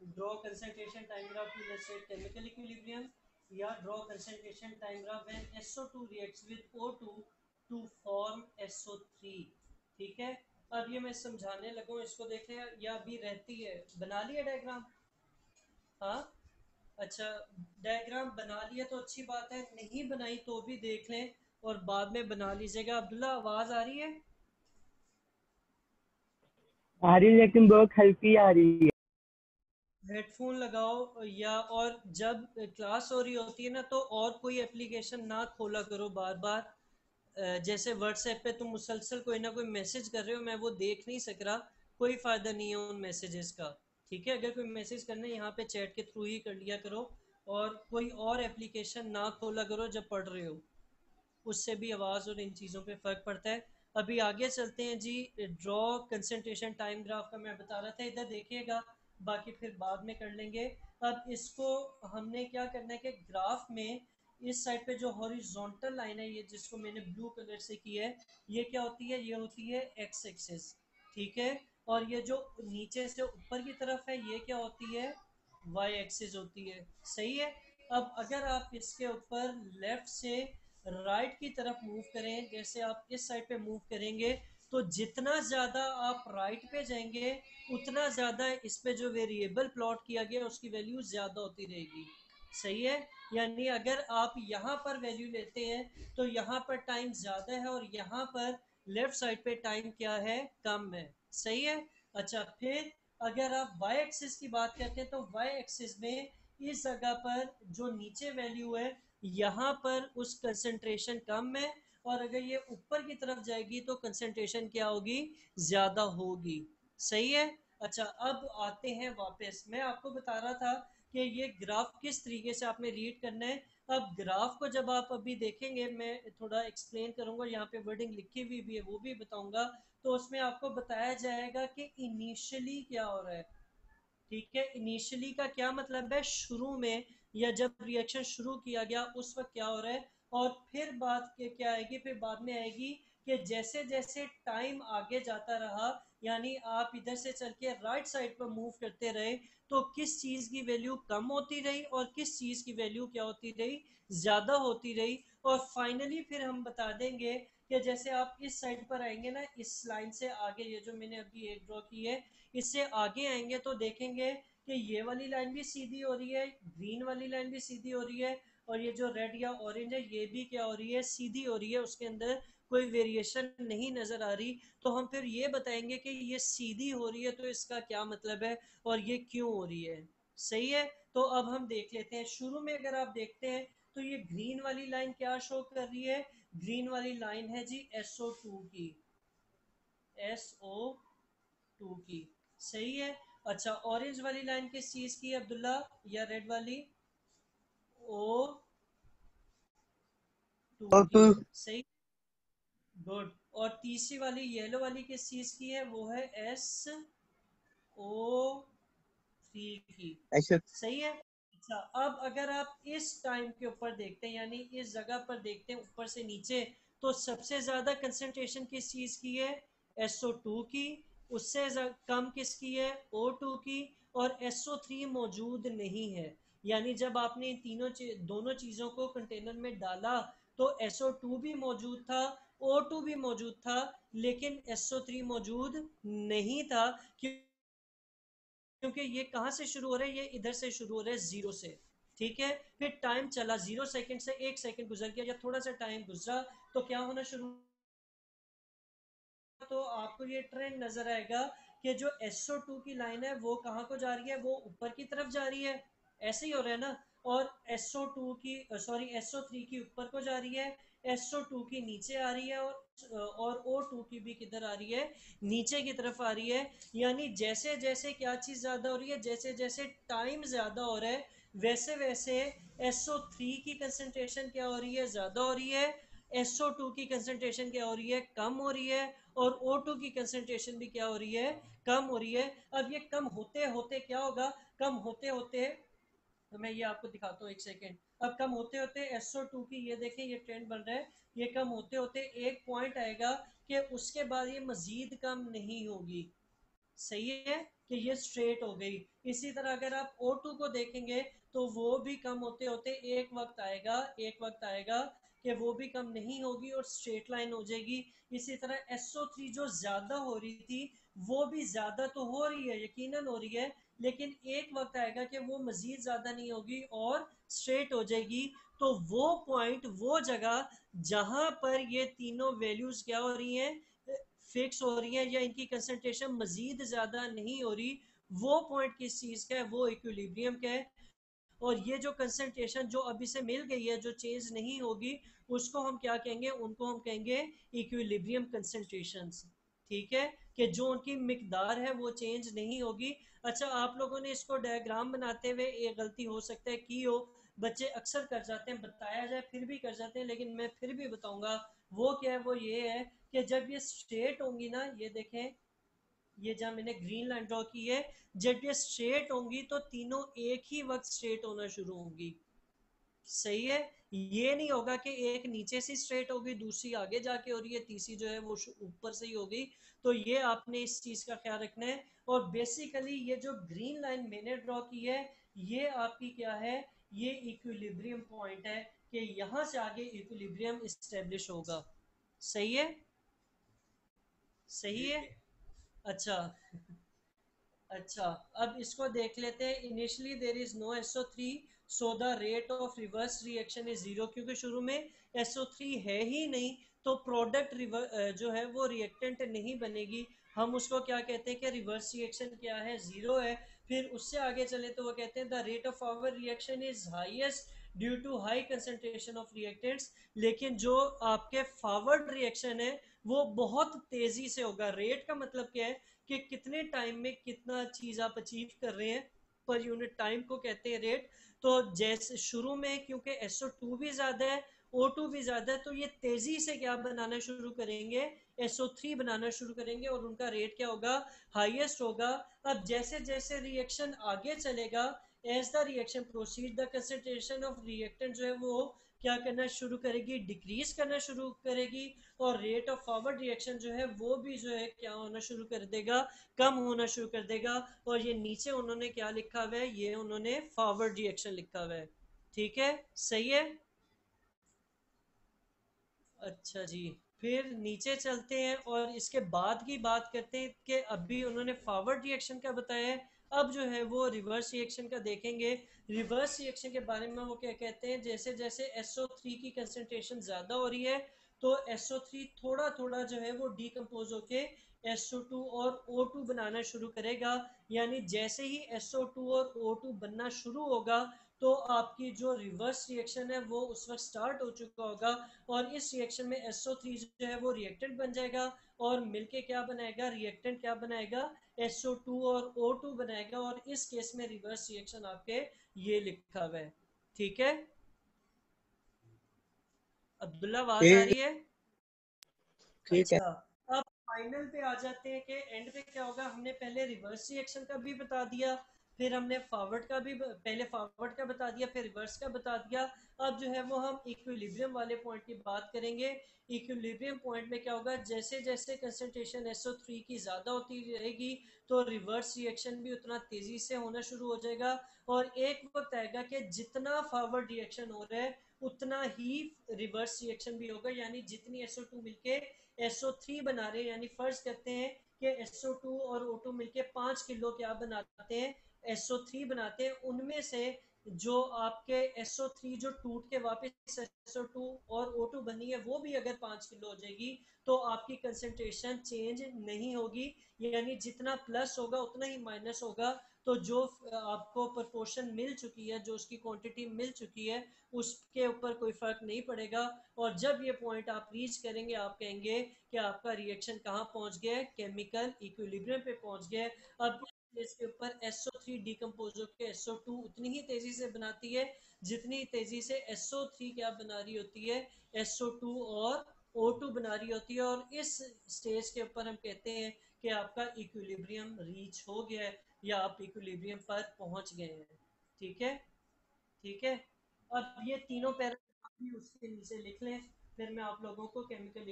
Draw concentration time graph to illustrate chemical equilibrium, या draw concentration time graph when SO2 reacts with O2 to form SO3। ठीक है, अब ये मैं समझाने लगूं, इसको देखें, या अभी रहती है, बना लिया डायग्राम? हाँ, अच्छा, डायग्राम बना लिया तो अच्छी बात है, नहीं बनाई तो भी देख लें और बाद में बना लीजिएगा। अब्दुल्ला, आवाज आ रही है? आ रही है लेकिन बहुत हल्की आ रही है। हेडफोन लगाओ, या और जब क्लास हो रही होती है ना तो और कोई एप्लीकेशन ना खोला करो बार बार। जैसे व्हाट्सएप पे तुम मुसलसल कोई ना कोई मैसेज कर रहे हो, मैं वो देख नहीं सक रहा, कोई फ़ायदा नहीं है उन मैसेजेस का। ठीक है, अगर कोई मैसेज करना है यहाँ पे चैट के थ्रू ही कर लिया करो, और कोई और एप्लीकेशन ना खोला करो जब पढ़ रहे हो, उससे भी आवाज़ और इन चीज़ों पे फ़र्क पड़ता है। अभी आगे चलते हैं जी। ड्रॉ कंसंट्रेशन टाइम ग्राफ का मैं बता रहा था, इधर देखिएगा, बाकी फिर बाद में कर लेंगे। अब इसको हमने क्या करना है कि ग्राफ में इस साइड पे जो हॉरिजॉन्टल लाइन है, ये जिसको मैंने ब्लू कलर से की है, ये क्या होती है? ये होती है एक्स एक्सिस। ठीक है, और ये जो नीचे से ऊपर की तरफ है, ये क्या होती है? वाई एक्सिस होती है। सही है। अब अगर आप इसके ऊपर लेफ्ट से राइट की तरफ मूव करें, जैसे आप इस साइड पे मूव करेंगे, तो जितना ज़्यादा आप राइट पे जाएंगे उतना ज़्यादा इस पे जो वेरिएबल प्लॉट किया गया उसकी वैल्यू ज़्यादा होती रहेगी। सही है, यानी अगर आप यहाँ पर वैल्यू लेते हैं तो यहाँ पर टाइम ज़्यादा है और यहाँ पर लेफ्ट साइड पे टाइम क्या है? कम है। सही है। अच्छा, फिर अगर आप वाई एक्सिस की बात करते हैं तो वाई एक्सिस में इस जगह पर जो नीचे वैल्यू है, यहाँ पर उस कंसंट्रेशन कम है, और अगर ये ऊपर की तरफ जाएगी तो कंसंट्रेशन क्या होगी? ज़्यादा होगी। सही है। अच्छा, अब आते हैं वापस, मैं आपको बता रहा था कि ये ग्राफ किस तरीके से आपने रीड करना है। अब ग्राफ को जब आप अभी देखेंगे, मैं थोड़ा एक्सप्लेन करूंगा, यहाँ पे वर्डिंग लिखी हुई भी है वो भी बताऊंगा, तो उसमें आपको बताया जाएगा कि इनिशियली क्या हो रहा है। ठीक है, इनिशियली का क्या मतलब है? शुरू में, या जब रिएक्शन शुरू किया गया उस वक्त क्या हो रहा है। और फिर बात के क्या आएगी? फिर बाद में आएगी कि जैसे जैसे टाइम आगे जाता रहा, यानी आप इधर से चल के राइट साइड पर मूव करते रहे, तो किस चीज़ की वैल्यू कम होती रही और किस चीज़ की वैल्यू क्या होती रही? ज़्यादा होती रही। और फाइनली फिर हम बता देंगे कि जैसे आप इस साइड पर आएंगे ना, इस लाइन से आगे, ये जो मैंने अभी एक ड्रॉ की है, इससे आगे आएंगे तो देखेंगे कि ये वाली लाइन भी सीधी हो रही है, ग्रीन वाली लाइन भी सीधी हो रही है, और ये जो रेड या ऑरेंज है ये भी क्या हो रही है? सीधी हो रही है, उसके अंदर कोई वेरिएशन नहीं नजर आ रही। तो हम फिर ये बताएंगे कि ये सीधी हो रही है तो इसका क्या मतलब है और ये क्यों हो रही है। सही है। तो अब हम देख लेते हैं, शुरू में अगर आप देखते हैं तो ये ग्रीन वाली लाइन क्या शो कर रही है? ग्रीन वाली लाइन है जी SO2 की, SO2 की। सही है। अच्छा, ऑरेंज वाली लाइन किस चीज की है अब्दुल्ला, या रेड वाली? O2 और की। तू सही, गुड। और तीसरी वाली येलो वाली किस चीज की है? वो है SO3 की। ऐसे सही है। अच्छा, अब अगर आप इस टाइम के ऊपर देखते हैं, यानी इस जगह पर देखते हैं ऊपर से नीचे, तो सबसे ज्यादा कंसंट्रेशन किस चीज की है? SO2 की। उससे कम किसकी है? O2 की। और SO3 मौजूद नहीं है। यानी जब आपने इन दोनों चीजों को कंटेनर में डाला तो SO2 भी मौजूद था, O2 भी मौजूद था, लेकिन SO3 मौजूद नहीं था। क्योंकि ये कहाँ से शुरू हो रहा है? ये इधर से शुरू हो रहा है, जीरो से। ठीक है, फिर टाइम चला, 0 सेकंड से 1 सेकंड गुजर गया, या थोड़ा सा टाइम गुजरा, तो क्या होना शुरू, तो आपको ये ट्रेंड नजर आएगा कि जो SO2 की लाइन है वो कहाँ को जा रही है? वो ऊपर की तरफ जा रही है। ऐसे ही हो रहा है ना। और SO2 की, सॉरी, SO3 की ऊपर को जा रही है, SO2 की नीचे आ रही है, और O2 की भी किधर आ रही है? नीचे की तरफ आ रही है। यानी जैसे जैसे क्या चीज़ ज़्यादा हो रही है? जैसे जैसे टाइम ज़्यादा हो रहा है, वैसे वैसे SO3 की कंसंट्रेशन क्या हो रही है? ज़्यादा हो रही है। SO2 की कंसंट्रेशन क्या हो रही है? कम हो रही है। और O2 की कंसंट्रेशन भी क्या हो रही है? कम हो रही है। अब ये कम होते होते क्या होगा? कम होते होते, तो मैं ये आपको दिखाता हूँ, एक सेकेंड। अब कम होते होते SO2 की, ये देखें, ये ट्रेंड बन रहा है, ये कम होते होते एक पॉइंट आएगा कि उसके बाद ये मजीद कम नहीं होगी। सही है कि ये स्ट्रेट हो गई। इसी तरह अगर आप O2 को देखेंगे तो वो भी कम होते होते एक वक्त आएगा कि वो भी कम नहीं होगी और स्ट्रेट लाइन हो जाएगी। इसी तरह SO3 जो ज्यादा हो रही थी वो भी ज्यादा तो हो रही है, यकीनन हो रही है, लेकिन एक वक्त आएगा कि वो मजीद ज्यादा नहीं होगी और स्ट्रेट हो जाएगी। तो वो पॉइंट, वो जगह जहां पर ये तीनों वैल्यूज क्या हो रही हैं, फिक्स हो रही है या इनकी कंसंट्रेशन मजीद ज़्यादा नहीं हो रही, वो पॉइंट किस चीज़ का है, वो इक्विलिब्रियम का है। और ये जो कंसंट्रेशन जो अभी से मिल गई है जो चेंज नहीं होगी, उसको हम क्या कहेंगे, उनको हम कहेंगे इक्विलिब्रियम कंसंट्रेशंस। ठीक है, कि जो उनकी मिकदार है वो चेंज नहीं होगी। अच्छा, आप लोगों ने इसको डायग्राम बनाते हुए एक गलती हो सकता है की हो, बच्चे अक्सर कर जाते हैं, बताया जाए फिर भी कर जाते हैं, लेकिन मैं फिर भी बताऊंगा। वो क्या है, वो ये है कि जब ये स्ट्रेट होंगी ना, ये देखें, ये जहाँ मैंने ग्रीन लाइन ड्रॉ की है, जब ये स्ट्रेट होंगी तो तीनों एक ही वक्त स्ट्रेट होना शुरू होंगी। सही है, ये नहीं होगा कि एक नीचे से स्ट्रेट होगी, दूसरी आगे जाके हो रही है, तीसरी जो है वो ऊपर से ही होगी। तो ये आपने इस चीज का ख्याल रखना है। और बेसिकली ये जो ग्रीन लाइन मैंने ड्रॉ की है, ये आपकी क्या है, ये इक्विलिब्रियम पॉइंट है, कि यहां से आगे इक्विलिब्रियम इस्टेब्लिश होगा। सही है, सही है। अच्छा, अच्छा, अब इसको देख लेते हैं। Initially there is no SO3, so the rate of reverse reaction is zero, क्योंकि शुरू में SO3 है ही नहीं, तो प्रोडक्ट जो है वो रिएक्टेंट नहीं बनेगी। हम उसको क्या कहते हैं कि रिवर्स रिएक्शन क्या है, जीरो है। फिर उससे आगे चले तो वो कहते हैं the rate of our reaction is highest due to high concentration of reactants. लेकिन जो आपके फॉरवर्ड रिएक्शन है वो बहुत तेजी से होगा। रेट का मतलब क्या है कि कितने टाइम में कितना चीज आप अचीव कर रहे हैं, पर यूनिट टाइम को कहते हैं रेट। तो जैसे शुरू में क्योंकि SO2 भी ज्यादा है, O2 भी ज्यादा है, तो ये तेजी से क्या बनाना शुरू करेंगे, SO3 बनाना शुरू करेंगे, और उनका रेट क्या होगा, हाईएस्ट होगा। अब जैसे जैसे रिएक्शन आगे चलेगा, as the reaction proceed, the concentration of reactant जो है वो क्या करना शुरू करेगी, डिक्रीज करना शुरू करेगी। और रेट ऑफ फॉरवर्ड रिएक्शन जो है वो भी जो है क्या होना शुरू कर देगा, कम होना शुरू कर देगा। और ये नीचे उन्होंने क्या लिखा हुआ है, ये उन्होंने फॉरवर्ड रिएक्शन लिखा हुआ है। ठीक है, सही है। अच्छा जी, फिर नीचे चलते हैं और इसके बाद की बात करते हैं कि अभी उन्होंने फॉरवर्ड रिएक्शन का बताया है। अब जो है वो रिवर्स रिएक्शन का देखेंगे। रिवर्स रिएक्शन के बारे में वो क्या कहते हैं, जैसे जैसे SO3 की कंसंट्रेशन ज़्यादा हो रही है, तो SO3 थोड़ा थोड़ा जो है वो डीकम्पोज होके SO2 और O2 बनाना शुरू करेगा। यानी जैसे ही SO2 और O2 बनना शुरू होगा, तो आपकी जो रिवर्स रिएक्शन है वो उस वक्त स्टार्ट हो चुका होगा। और इस रिएक्शन में SO3 जो है वो रिएक्टेंट बन जाएगा, और मिलके क्या बनाएगा, रिएक्टेंट क्या बनाएगा, SO2 और O2 बनाएगा। और इस केस में रिवर्स रिएक्शन आपके ये लिखा हुआ है। ठीक है, अब्दुल्ला आवाज आ ठीक रही है। ठीक है। अच्छा, अब फाइनल पे आ जाते हैं कि एंड पे क्या होगा। हमने पहले रिवर्स रिएक्शन का भी बता दिया, फिर हमने फॉरवर्ड का भी, पहले फॉरवर्ड का बता दिया, फिर रिवर्स का बता दिया। अब जो है वो हम इक्विलिब्रियम वाले पॉइंट की बात करेंगे। इक्विलिब्रियम पॉइंट में क्या होगा, जैसे जैसे कंसंट्रेशन SO3 की ज़्यादा होती रहेगी, तो रिवर्स रिएक्शन भी उतना तेज़ी से होना शुरू हो जाएगा। और एक वक्त आएगा कि जितना फॉरवर्ड रिएक्शन हो रहा है उतना ही रिवर्स रिएक्शन भी होगा। यानी जितनी SO2 मिलके SO3 बना रहे हैं, यानी फर्ज करते हैं कि SO2 और O2 मिलके 5 किलो क्या बनाते हैं, SO3 बनाते हैं। उनमें से जो आपके SO3 जो टूट के वापस SO2 और O2 बनी है वो भी अगर 5 किलो हो जाएगी, तो आपकी कंसंट्रेशन चेंज नहीं होगी। यानी जितना प्लस होगा उतना ही माइनस होगा। तो जो आपको प्रोपोर्शन मिल चुकी है, जो उसकी क्वांटिटी मिल चुकी है, उसके ऊपर कोई फर्क नहीं पड़ेगा। और जब ये पॉइंट आप रीच करेंगे, आप कहेंगे कि आपका रिएक्शन कहाँ पहुंच गया है, केमिकल इक्विलिब्रियम पे पहुंच गया है। अब इसके ऊपर SO3 डिकम्पोज होकर SO2 उतनी ही तेजी से बनाती है जितनी तेजी से SO3 क्या बना रही होती है, SO2 और O2 बना रही होती है। और इस स्टेज के ऊपर हम कहते हैं कि आपका इक्विलिब्रियम रीच हो गया है, या आप इक्विलिब्रियम पर पहुंच गए हैं। ठीक है, ठीक है। अब ये तीनों पैराग्राफ भी उसके नीचे लिख लें, फिर मैं आप लोगों को केमिकल